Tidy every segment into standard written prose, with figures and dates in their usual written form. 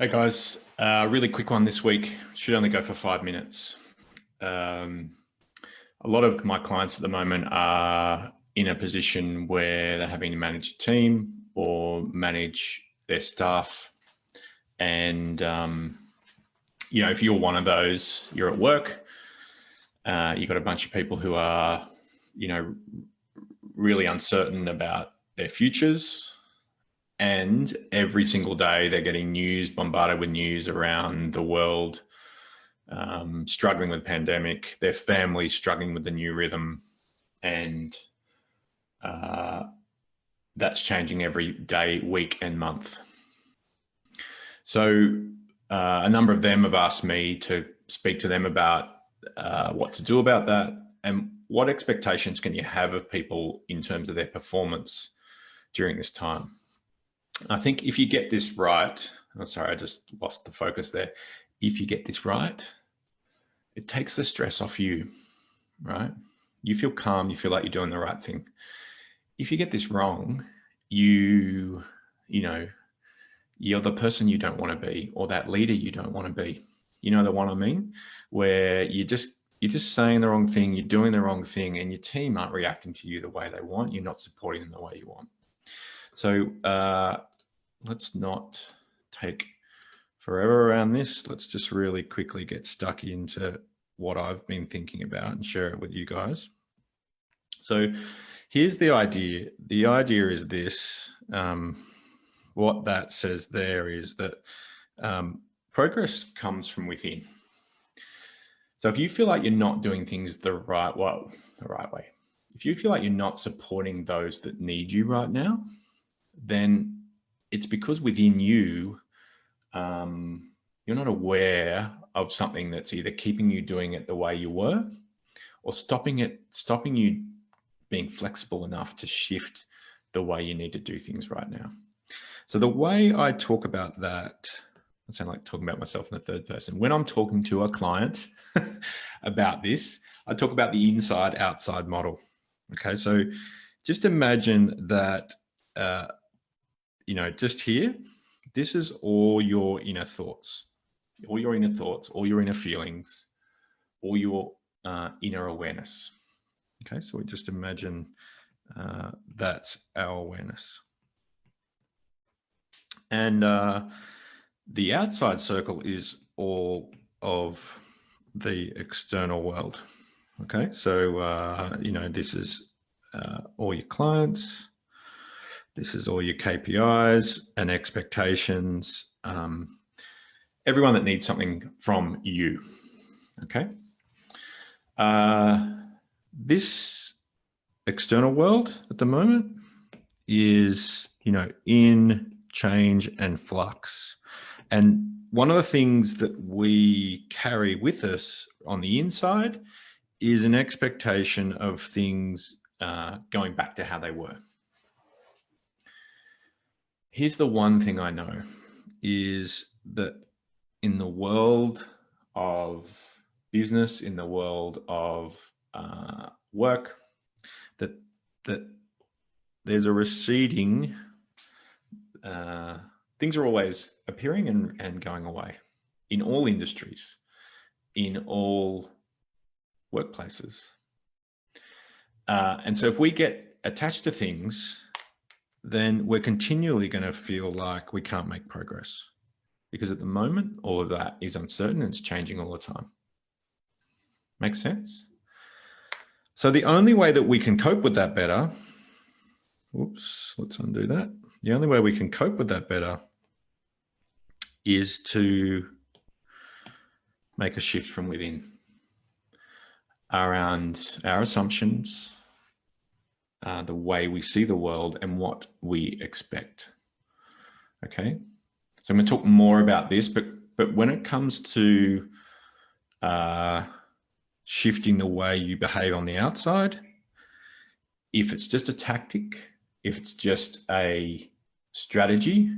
Hey guys, really quick one this week. Should only go for 5 minutes. A lot of my clients at the moment are in a position where they're having to manage a team or manage their staff. And, if you're one of those, you're at work, you've got a bunch of people who are, really uncertain about their futures. And every single day they're getting bombarded with news around the world, struggling with the pandemic, their families struggling with the new rhythm. And that's changing every day, week and month. So a number of them have asked me to speak to them about what to do about that and what expectations can you have of people in terms of their performance during this time. I think if you get this right, oh, sorry, I just lost the focus there. If you get this right, it takes the stress off you, right? You feel calm, you feel like you're doing the right thing. If you get this wrong, you're the person you don't want to be, or that leader you don't want to be. You know the one I mean? Where you're just saying the wrong thing, you're doing the wrong thing, and your team aren't reacting to you the way they want. You're not supporting them the way you want. So let's not take forever around this. Let's just really quickly get stuck into what I've been thinking about and share it with you guys. So here's the idea. The idea is this. What that says there is that progress comes from within. So if you feel like you're not doing things the right way, if you feel like you're not supporting those that need you right now, then it's because within you, you're not aware of something that's either keeping you doing it the way you were or stopping you being flexible enough to shift the way you need to do things right now. So the way I talk about that, I sound like talking about myself in the third person. When I'm talking to a client about this, I talk about the inside outside model. Okay, so just imagine that, just here, this is all your inner thoughts, all your inner feelings, all your inner awareness. Okay, so we just imagine that's our awareness. And the outside circle is all of the external world. Okay, so, this is all your clients. This is all your KPIs and expectations. Everyone that needs something from you. Okay. This external world at the moment is, in change and flux. And one of the things that we carry with us on the inside is an expectation of things going back to how they were. Here's the one thing I know is that in the world of business, in the world of work, that there's a receding, things are always appearing and going away in all industries, in all workplaces. And so if we get attached to things, then we're continually going to feel like we can't make progress, because at the moment, all of that is uncertain and it's changing all the time. Make sense? So the only way that we can cope with that better, let's undo that. The only way we can cope with that better is to make a shift from within around our assumptions, the way we see the world and what we expect. Okay, so I'm going to talk more about this, but when it comes to shifting the way you behave on the outside, if it's just a tactic, if it's just a strategy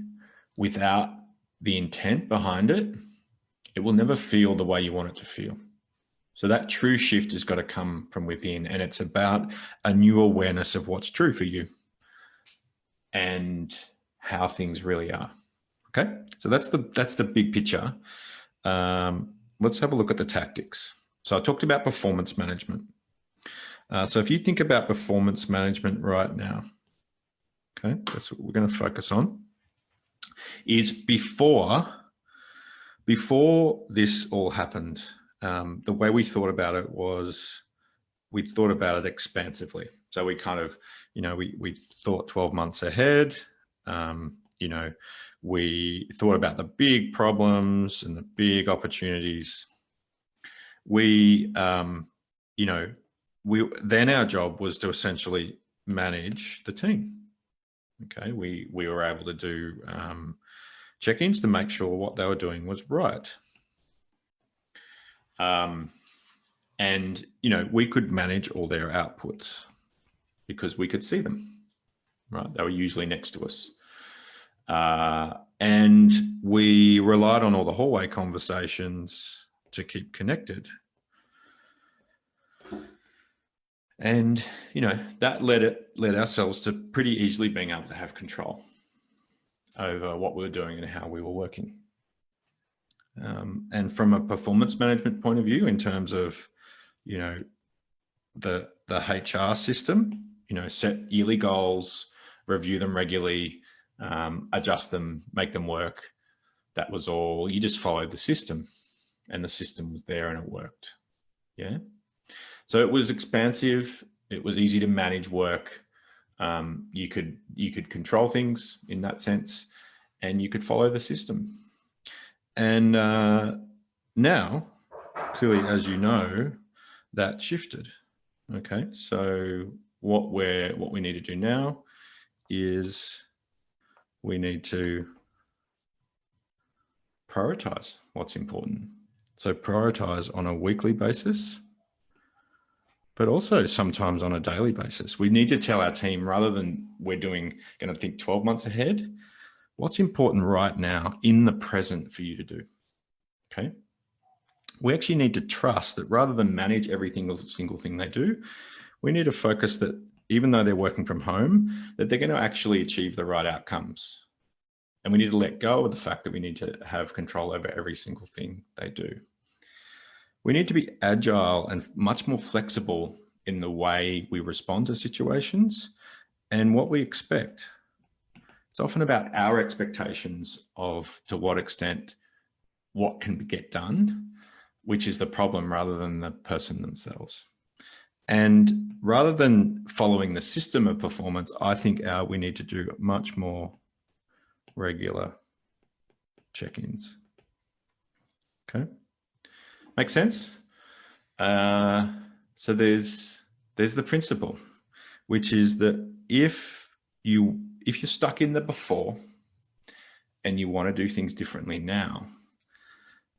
without the intent behind it, it will never feel the way you want it to feel. So that true shift has got to come from within, and it's about a new awareness of what's true for you and how things really are. Okay, so that's the big picture. Let's have a look at the tactics. So I talked about performance management. So if you think about performance management right now, okay, that's what we're going to focus on, is before this all happened, the way we thought about it was we thought about it expansively. So we kind of, we thought 12 months ahead. We thought about the big problems and the big opportunities. Then our job was to essentially manage the team. Okay, we were able to do check-ins to make sure what they were doing was right. And we could manage all their outputs because we could see them, right? They were usually next to us. And we relied on all the hallway conversations to keep connected. And, that led ourselves to pretty easily being able to have control over what we were doing and how we were working. And from a performance management point of view, in terms of, the HR system, set yearly goals, review them regularly, adjust them, make them work. That was all. You just followed the system, and the system was there and it worked. Yeah. So it was expansive. It was easy to manage work. You could control things in that sense, and you could follow the system. And now, clearly, as you know, that shifted. Okay, so what we need to do now is we need to prioritize what's important. So prioritize on a weekly basis, but also sometimes on a daily basis. We need to tell our team, rather than we're going to think 12 months ahead, what's important right now in the present for you to do. Okay. We actually need to trust that rather than manage every single thing they do, we need to focus that even though they're working from home, that they're going to actually achieve the right outcomes. And we need to let go of the fact that we need to have control over every single thing they do. We need to be agile and much more flexible in the way we respond to situations and what we expect. It's often about our expectations of to what extent what can get done, which is the problem, rather than the person themselves. And rather than following the system of performance, I think we need to do much more regular check-ins. Okay, makes sense? So there's the principle, which is that if you're stuck in the before and you want to do things differently now,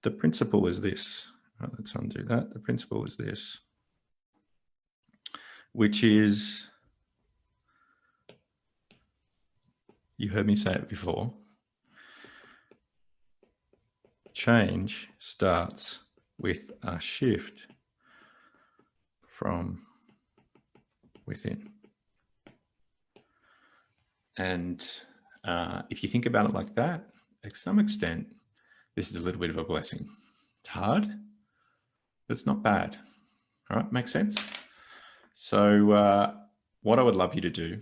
the principle is this. Right, let's undo that. The principle is this, which is, you heard me say it before, change starts with a shift from within. And if you think about it like that, to some extent, this is a little bit of a blessing. It's hard, but it's not bad. All right, makes sense? So what I would love you to do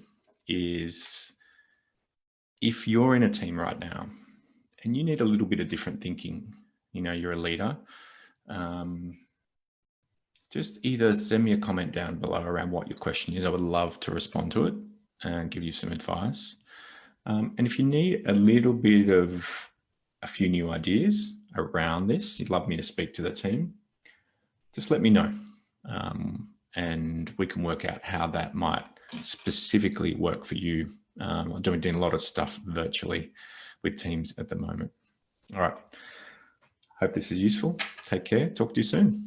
is, if you're in a team right now and you need a little bit of different thinking, you're a leader, just either send me a comment down below around what your question is. I would love to respond to it and give you some advice. And if you need a little bit of a few new ideas around this, you'd love me to speak to the team, just let me know. And we can work out how that might specifically work for you. I'm doing a lot of stuff virtually with teams at the moment. All right. Hope this is useful. Take care. Talk to you soon.